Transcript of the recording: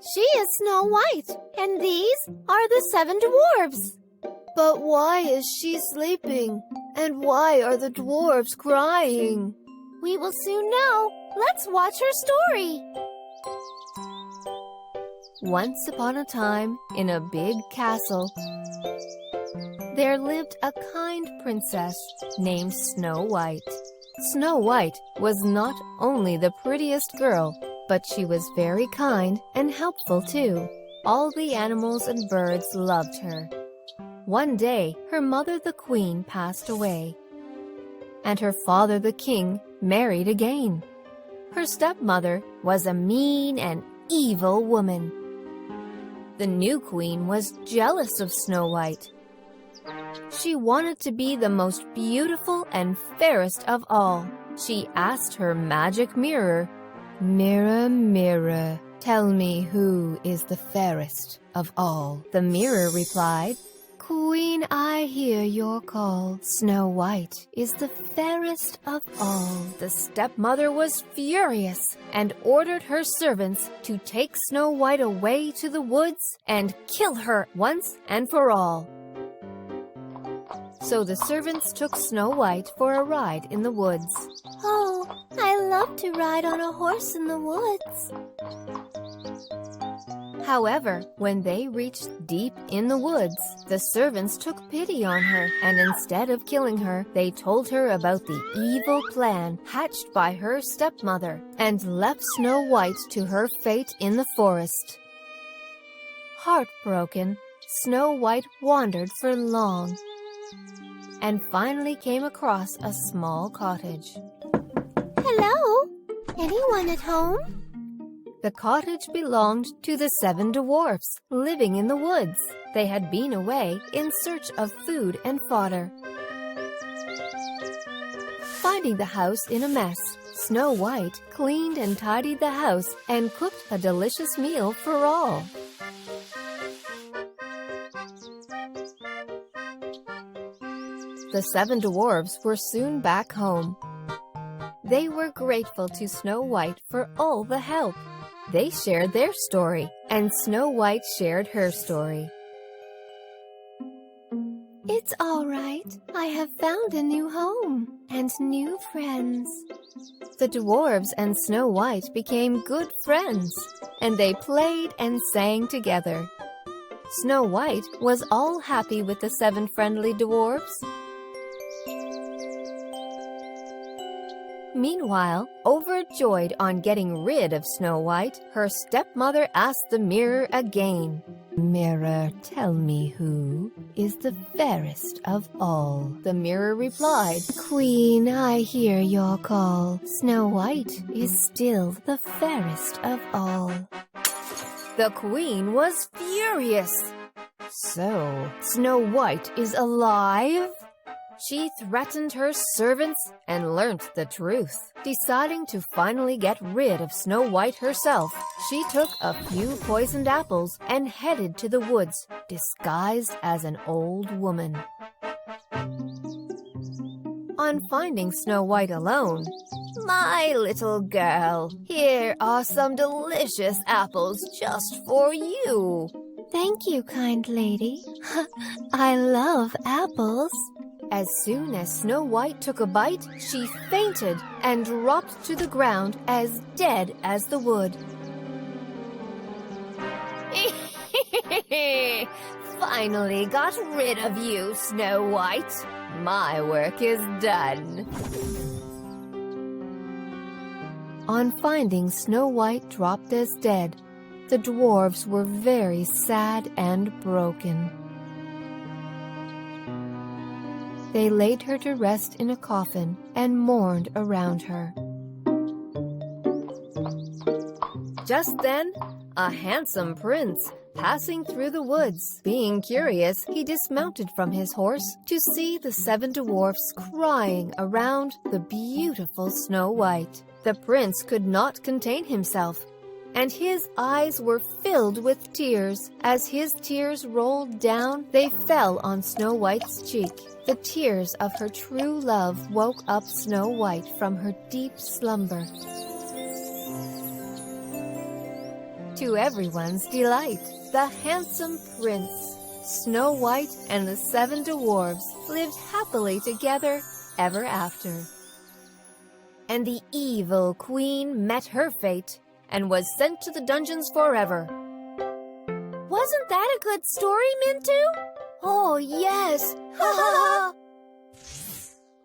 She is Snow White, and these are the 7 dwarves. But why is she sleeping? And why are the dwarves crying? We will soon know. Let's watch her story. Once upon a time, in a big castle, there lived a kind princess named Snow White. Snow White was not only the prettiest girl, but she was very kind and helpful too. All the animals and birds loved her. One day, her mother the queen passed away, and her father the king married again. Her stepmother was a mean and evil woman. The new queen was jealous of Snow White. She wanted to be the most beautiful and fairest of all. She asked her magic mirror, "Mirror, mirror, tell me who is the fairest of all." The mirror replied, "Queen, I hear your call. Snow White is the fairest of all." The stepmother was furious and ordered her servants to take Snow White away to the woods and kill her once and for all. So the servants took Snow White for a ride in the woods. Oh, I love to ride on a horse in the woods. However, when they reached deep in the woods, the servants took pity on her, and instead of killing her, they told her about the evil plan hatched by her stepmother and left Snow White to her fate in the forest. Heartbroken, Snow White wandered for long and finally came across a small cottage. Hello? Anyone at home? The cottage belonged to the 7 dwarfs living in the woods. They had been away in search of food and fodder. Finding the house in a mess, Snow White cleaned and tidied the house and cooked a delicious meal for all. The 7 dwarfs were soon back home. They were grateful to Snow White for all the help. They shared their story, and Snow White shared her story. It's all right. I have found a new home and new friends. The dwarves and Snow White became good friends, and they played and sang together. Snow White was all happy with the 7 friendly dwarves. Meanwhile, overjoyed on getting rid of Snow White, her stepmother asked the mirror again, "Mirror, tell me who is the fairest of all." The mirror replied, "Queen, I hear your call. Snow White is still the fairest of all." The queen was furious. So, Snow White is alive? She threatened her servants and learnt the truth. Deciding to finally get rid of Snow White herself, she took a few poisoned apples and headed to the woods, disguised as an old woman. On finding Snow White alone, "My little girl, here are some delicious apples just for you." "Thank you, kind lady. I love apples." As soon as Snow White took a bite, she fainted and dropped to the ground as dead as the wood. "Finally got rid of you, Snow White. My work is done." On finding Snow White dropped as dead, the dwarves were very sad and broken. They laid her to rest in a coffin and mourned around her. Just then, a handsome prince passing through the woods. Being curious, he dismounted from his horse to see the 7 dwarfs crying around the beautiful Snow White. The prince could not contain himself, and his eyes were filled with tears. As his tears rolled down, they fell on Snow White's cheek. The tears of her true love woke up Snow White from her deep slumber. To everyone's delight, the handsome prince, Snow White, and the 7 dwarfs lived happily together ever after. And the evil queen met her fate and was sent to the dungeons forever. Wasn't that a good story, Mintu? Oh, yes! Ha ha ha!